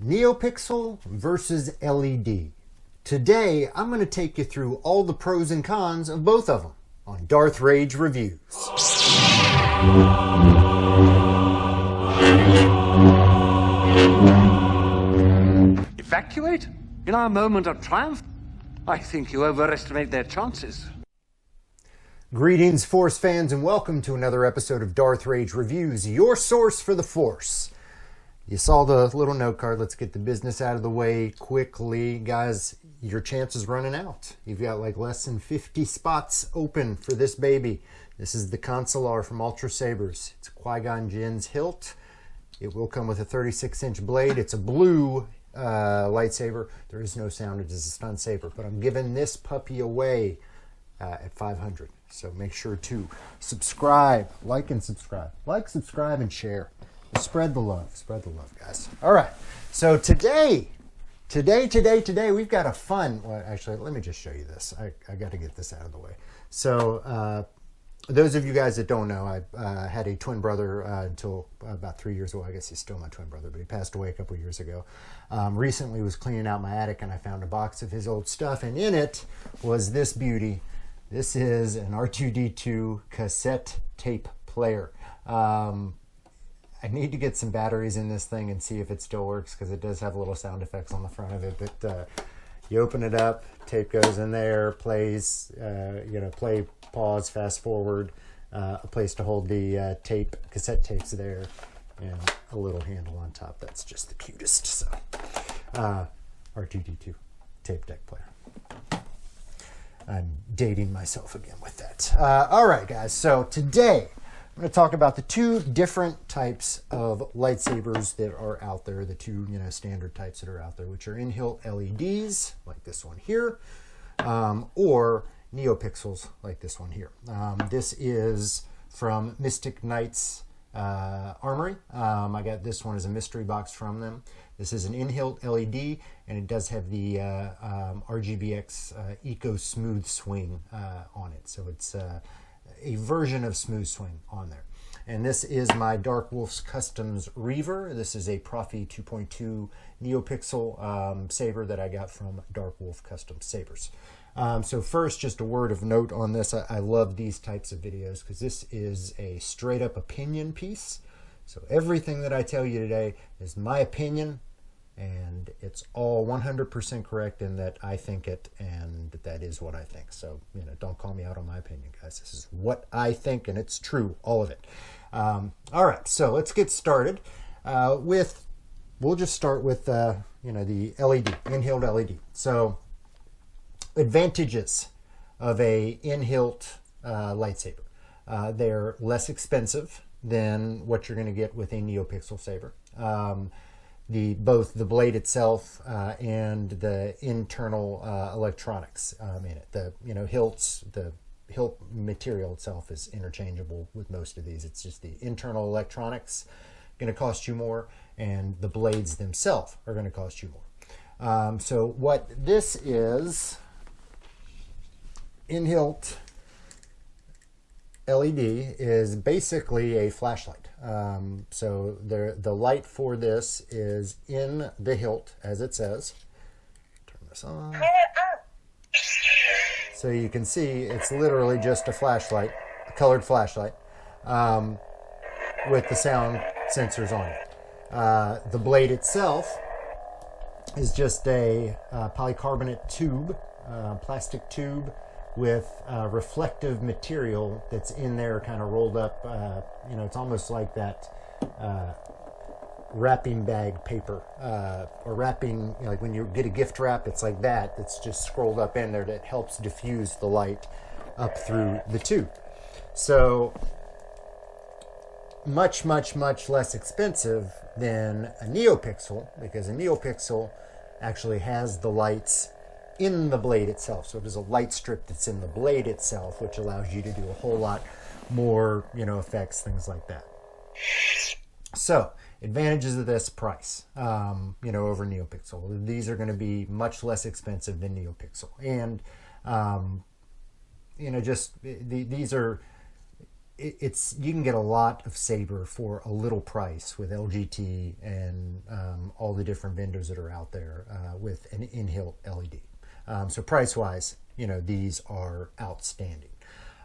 Neopixel versus LED. Today, I'm going to take you through all the pros and cons of both of them on Darth Rage Reviews. Evacuate? In our moment of triumph? I think you overestimate their chances. Greetings, Force fans, and welcome to another episode of Darth Rage Reviews, your source for the Force. You saw the little note card. Let's get the business out of the way quickly. Guys, your chance is running out. You've got like less than 50 spots open for this baby. This is the Consular from Ultra Sabers. It's a Qui-Gon Jinn's hilt. It will come with a 36-inch blade. It's a blue lightsaber. There is no sound. It is a stun saber. But I'm giving this puppy away at 500. So make sure to subscribe, like and subscribe. Like, subscribe, and share. Spread the love, guys. All right, so today, we've got a fun, well, actually, let me just show you this. I got to get this out of the way. So, those of you guys that don't know, I had a twin brother until about 3 years ago. I guess he's still my twin brother, but he passed away a couple of years ago. Recently was cleaning out my attic, and I found a box of his old stuff, and in it was this beauty. This is an R2-D2 cassette tape player. I need to get some batteries in this thing and see if it still works, because it does have little sound effects on the front of it. But you open it up, tape goes in there, plays, play, pause, fast forward, a place to hold the cassette tapes there, and a little handle on top. That's just the cutest. So R2-D2 tape deck player. I'm dating myself again with that. All right, guys. So today, I'm going to talk about the two different types of lightsabers that are out there, the two standard types that are out there, which are in-hilt LEDs, like this one here, or Neopixels, like this one here. This is from Mystic Knight's Armory. I got this one as a mystery box from them. This is an in-hilt LED, and it does have the RGBX Eco Smooth Swing on it. So it's a version of Smooth Swing on there. And this is my Dark Wolf's Customs Reaver. This is a Profi 2.2 Neopixel saber that I got from Dark Wolf Custom Sabers. So first, just a word of note on this. I love these types of videos because this is a straight up opinion piece. So everything that I tell you today is my opinion, and it's all 100% correct in that I think it, and that is what I think. So, don't call me out on my opinion, guys. This is what I think, and it's true, all of it. All right, so let's get started we'll just start with, the LED, in-hilt LED. So, advantages of a in-hilt lightsaber. They're less expensive than what you're going to get with a Neopixel saber. Both the blade itself and the internal electronics in it. The hilt material itself is interchangeable with most of these. It's just the internal electronics going to cost you more, and the blades themselves are going to cost you more. So what this is, in-hilt LED is basically a flashlight. So the light for this is in the hilt, as it says. Turn this on. So you can see it's literally just a flashlight, a colored flashlight, with the sound sensors on it. The blade itself is just a polycarbonate tube, plastic tube, with reflective material that's in there, kind of rolled up. It's almost like that wrapping bag paper, or wrapping, like when you get a gift wrap, it's like that. It's just scrolled up in there that helps diffuse the light up through the tube. So much, much, much less expensive than a Neopixel, because a Neopixel actually has the lights in the blade itself. So there's a light strip that's in the blade itself, which allows you to do a whole lot more, effects, things like that. So advantages of this price, over Neopixel. These are going to be much less expensive than Neopixel. And, these are, you can get a lot of saber for a little price with LGT and all the different vendors that are out there with an in-hilt LED. So price-wise, these are outstanding.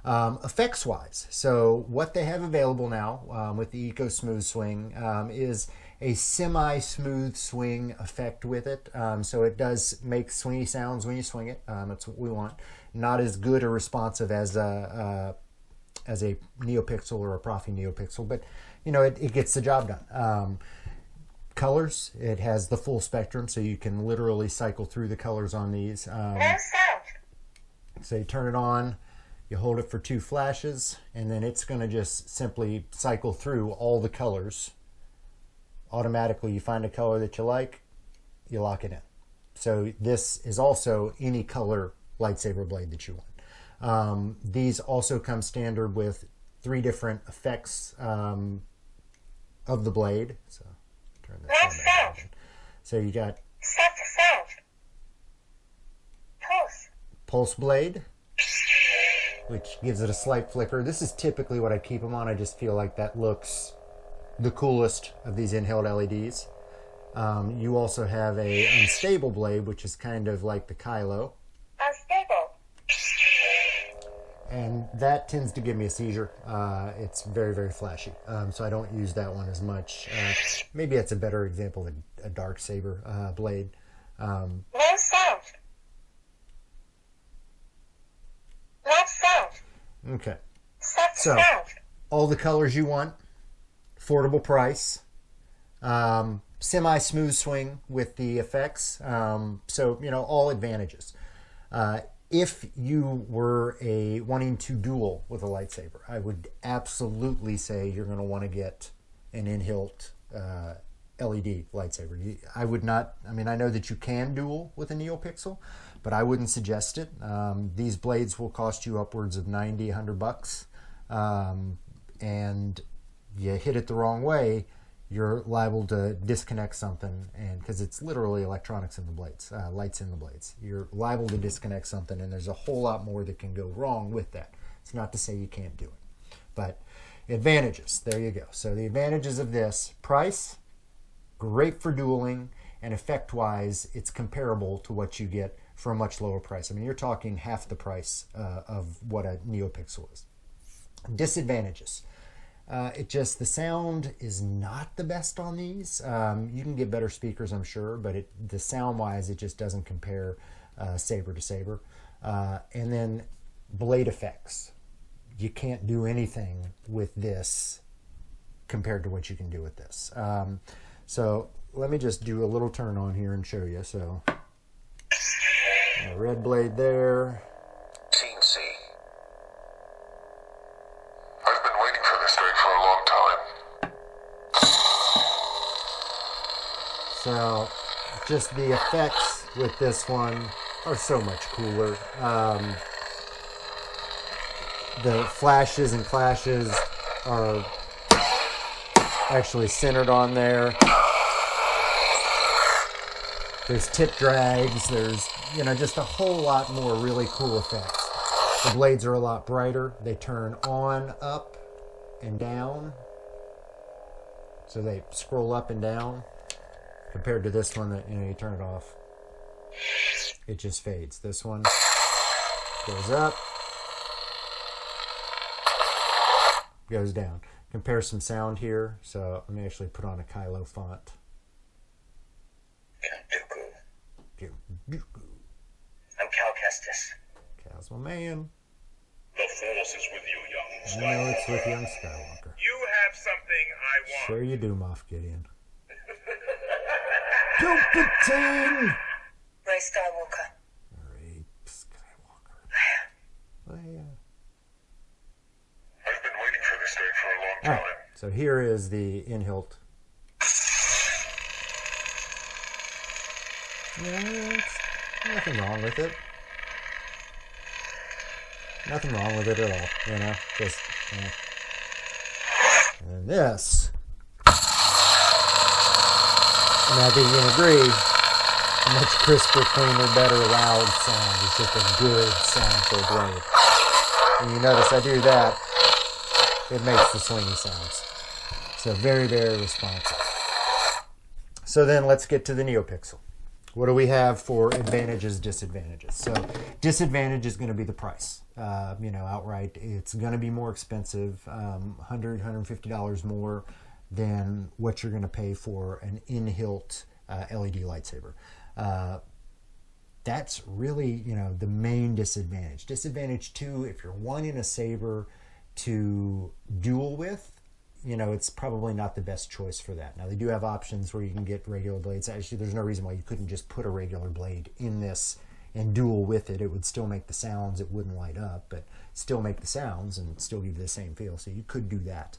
Effects-wise, so what they have available now with the Eco Smooth Swing is a semi-smooth swing effect with it. So it does make swingy sounds when you swing it. That's what we want. Not as good or responsive as a Neopixel or a Profi Neopixel, but it gets the job done. Colors, it has the full spectrum, so you can literally cycle through the colors on these. So you turn it on, you hold it for 2 flashes, and then it's going to just simply cycle through all the colors. Automatically, you find a color that you like, you lock it in. So this is also any color lightsaber blade that you want. These also come standard with 3 different effects of the blade. So turn this on. So you got pulse blade, which gives it a slight flicker. This is typically what I keep them on. I just feel like that looks the coolest of these in-hilt LEDs. You also have a unstable blade, which is kind of like the Kylo. Unstable. And that tends to give me a seizure. It's very, very flashy. So I don't use that one as much. Maybe that's a better example of a dark saber blade. No sound. Okay. So all the colors you want, affordable price, semi-smooth swing with the effects. So all advantages. If you were wanting to duel with a lightsaber, I would absolutely say you're going to want to get an in-hilt LED lightsaber. I would not. I mean, I know that you can duel with a Neopixel, but I wouldn't suggest it. These blades will cost you upwards of $90, $100, and you hit it the wrong way, you're liable to disconnect something, and because it's literally electronics in the blades, lights in the blades. You're liable to disconnect something, and there's a whole lot more that can go wrong with that. It's not to say you can't do it, but advantages, there you go. So the advantages of this: price, great for dueling, and effect-wise, it's comparable to what you get for a much lower price. I mean, you're talking half the price of what a Neopixel is. Disadvantages. The sound is not the best on these. You can get better speakers, I'm sure, but the sound-wise, it just doesn't compare saber to saber. And then blade effects. You can't do anything with this compared to what you can do with this. So let me just do a little turn on here and show you. So a red blade there. Scene C. I've been waiting for this day for a long time. So just the effects with this one are so much cooler. The flashes and clashes are actually centered on there. There's tip drags, there's, just a whole lot more really cool effects. The blades are a lot brighter. They turn on, up, and down. So they scroll up and down compared to this one that, you turn it off. It just fades. This one goes up, goes down. Compare some sound here. So let me actually put on a Kylo font. I'm Cal Kestis. Cal's my man. The Force is with you, young Skywalker. I know it's with young Skywalker. You have something I want. Sure you do, Moff Gideon. Palpatine! Ray Skywalker. Ray Skywalker. Leia. I've been waiting for this day for a long time. All right, so here is the in-hilt. Yeah, nothing wrong with it. Nothing wrong with it at all, just, And this, I think you can agree, a much crisper, cleaner, better, loud sound. It's just a good sound for a blade. And you notice I do that, it makes the swingy sounds. So very, very responsive. So then let's get to the Neopixel. What do we have for advantages, disadvantages? So disadvantage is going to be the price. Outright, it's going to be more expensive, $100, $150 more than what you're going to pay for an in-hilt LED lightsaber. That's really, the main disadvantage. Disadvantage two, if you're wanting a saber to duel with, it's probably not the best choice for that. Now, they do have options where you can get regular blades. Actually, there's no reason why you couldn't just put a regular blade in this and duel with it. It would still make the sounds. It wouldn't light up, but still make the sounds and still give you the same feel. So you could do that.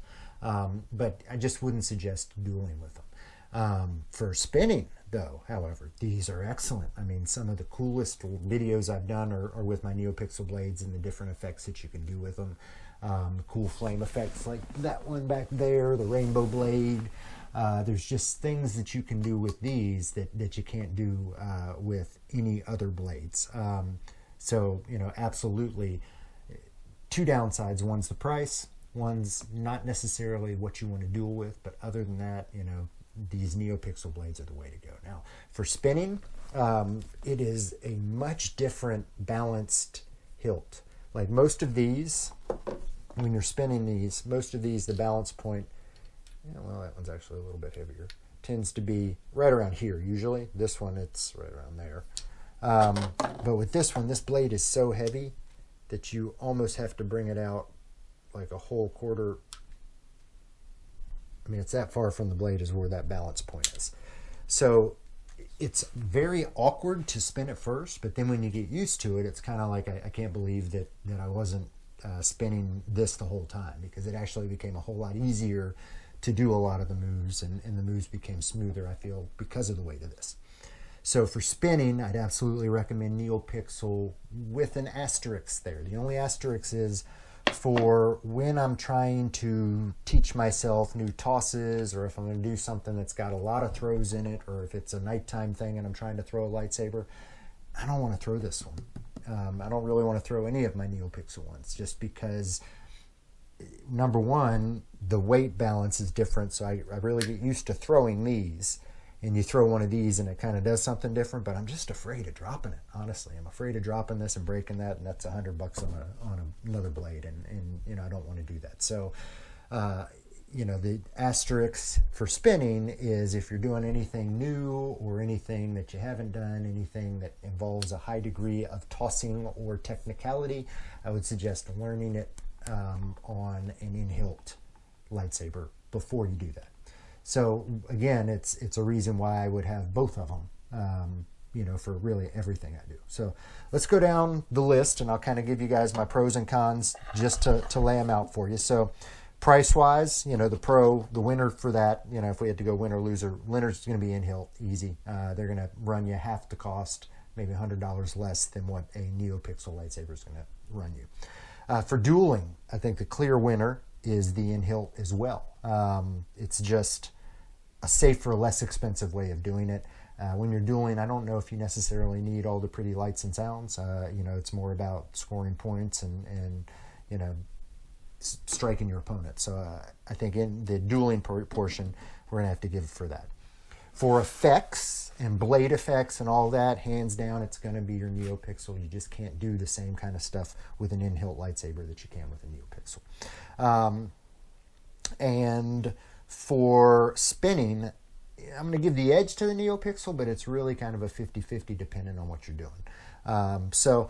But I just wouldn't suggest dueling with them. For spinning, though, however, these are excellent. I mean, some of the coolest videos I've done are with my Neopixel blades and the different effects that you can do with them. Cool flame effects like that one back there, the rainbow blade. There's just things that you can do with these that you can't do with any other blades. So, absolutely two downsides. One's the price. One's not necessarily what you want to duel with, but other than that, these Neopixel blades are the way to go. Now, for spinning, it is a much different balanced hilt. Like most of these, when you're spinning these, most of these, the balance point, well, that one's actually a little bit heavier, tends to be right around here usually. This one, it's right around there. But with this one, this blade is so heavy that you almost have to bring it out like a whole quarter. I mean, it's that far from the blade is where that balance point is. So it's very awkward to spin at first, but then when you get used to it, it's kind of like, I can't believe that I wasn't spinning this the whole time, because it actually became a whole lot easier to do a lot of the moves, and the moves became smoother, I feel, because of the weight of this. So for spinning, I'd absolutely recommend Neopixel with an asterisk there. The only asterisk is for when I'm trying to teach myself new tosses, or if I'm going to do something that's got a lot of throws in it, or if it's a nighttime thing and I'm trying to throw a lightsaber, I don't want to throw this one. I don't really want to throw any of my Neopixel ones, just because, number one, the weight balance is different, so I really get used to throwing these, and you throw one of these and it kind of does something different, but I'm just afraid of dropping it, honestly. I'm afraid of dropping this and breaking that, and that's $100 on another blade, and I don't want to do that. So, the asterisk for spinning is if you're doing anything new or anything that you haven't done, anything that involves a high degree of tossing or technicality, I would suggest learning it on an in-hilt lightsaber before you do that. So again, it's a reason why I would have both of them, for really everything I do. So let's go down the list, and I'll kind of give you guys my pros and cons just to lay them out for you. So price-wise, the winner for that, if we had to go winner, loser, winner's going to be in-hilt, easy. They're going to run you half the cost, maybe $100 less than what a Neopixel lightsaber is going to run you. For dueling, I think the clear winner is the in-hilt as well. It's just a safer, less expensive way of doing it. When you're dueling, I don't know if you necessarily need all the pretty lights and sounds. It's more about scoring points and striking your opponent. So I think in the dueling portion, we're going to have to give for that. For effects and blade effects and all that, hands down, it's going to be your Neopixel. You just can't do the same kind of stuff with an in-hilt lightsaber that you can with a Neopixel. And for spinning, I'm going to give the edge to the Neopixel, but it's really kind of a 50-50 depending on what you're doing. So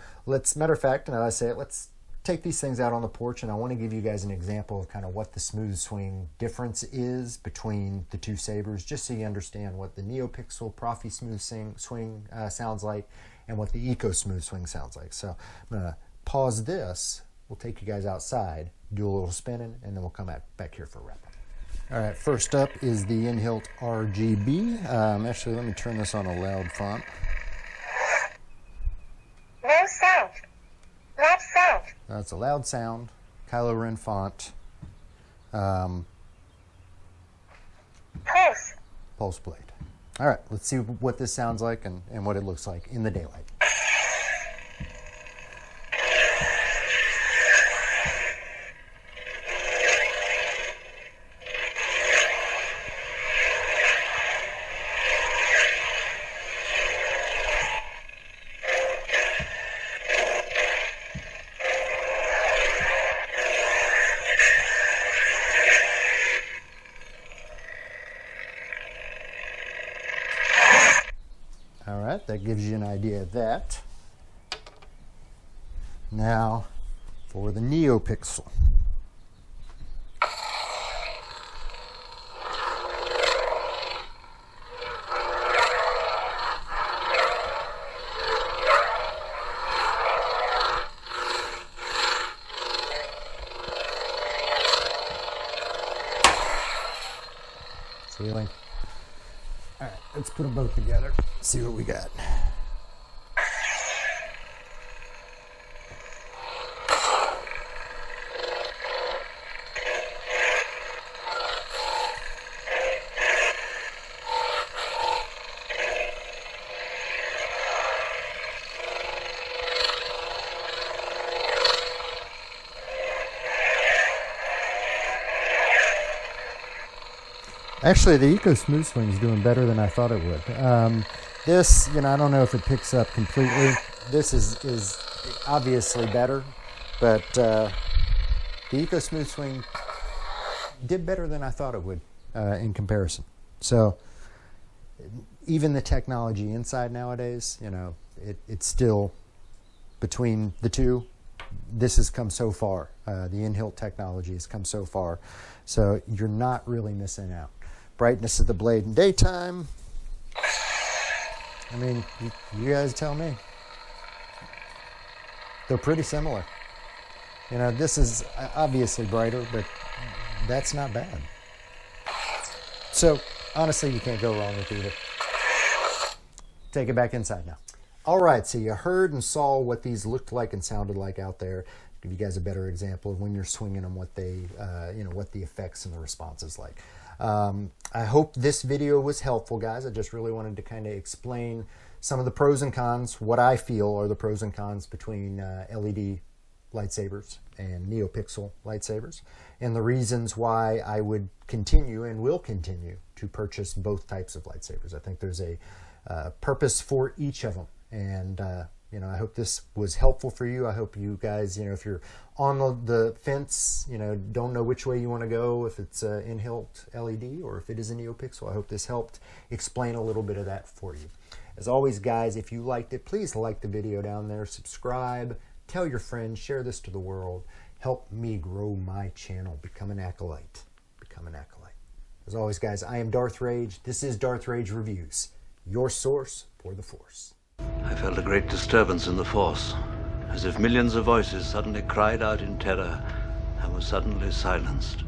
matter of fact, and as I say it, let's take these things out on the porch, and I want to give you guys an example of kind of what the smooth swing difference is between the two sabers, just so you understand what the Neopixel Profi smooth swing sounds like and what the Eco smooth swing sounds like. So I'm going to pause this. We'll take you guys outside, do a little spinning, and then we'll come back here for a wrap. All right, first up is the In-hilt RGB. Actually, let me turn this on a loud font. No sound. Loud sound. That's a loud sound. Kylo Ren font. Pulse. Pulse blade. All right, let's see what this sounds like and what it looks like in the daylight. All right, that gives you an idea of that. Now, for the Neopixel. Ceiling. All right, let's put them both together. See what we got. Actually, the Eco Smooth Swing is doing better than I thought it would. This, I don't know if it picks up completely. This is obviously better, but the Eco Smooth Swing did better than I thought it would in comparison. So even the technology inside nowadays, it's still between the two. This has come so far. The in-hilt technology has come so far. So you're not really missing out. Brightness of the blade in daytime. I mean, you guys tell me. They're pretty similar. This is obviously brighter, but that's not bad. So, honestly, you can't go wrong with either. Take it back inside now. All right, so you heard and saw what these looked like and sounded like out there. Give you guys a better example of when you're swinging them, what they, what the effects and the response is like. I hope this video was helpful, guys. I just really wanted to kind of explain some of the pros and cons, what I feel are the pros and cons between LED lightsabers and Neopixel lightsabers, and the reasons why I would continue and will continue to purchase both types of lightsabers. I think there's a purpose for each of them, and I hope this was helpful for you. I hope you guys, if you're on the fence, don't know which way you want to go, if it's in-hilt LED or if it is a Neopixel, I hope this helped explain a little bit of that for you. As always, guys, if you liked it, please like the video down there, subscribe, tell your friends, share this to the world. Help me grow my channel. Become an acolyte. Become an acolyte. As always, guys, I am Darth Rage. This is Darth Rage Reviews, your source for the Force. I felt a great disturbance in the Force, as if millions of voices suddenly cried out in terror and were suddenly silenced.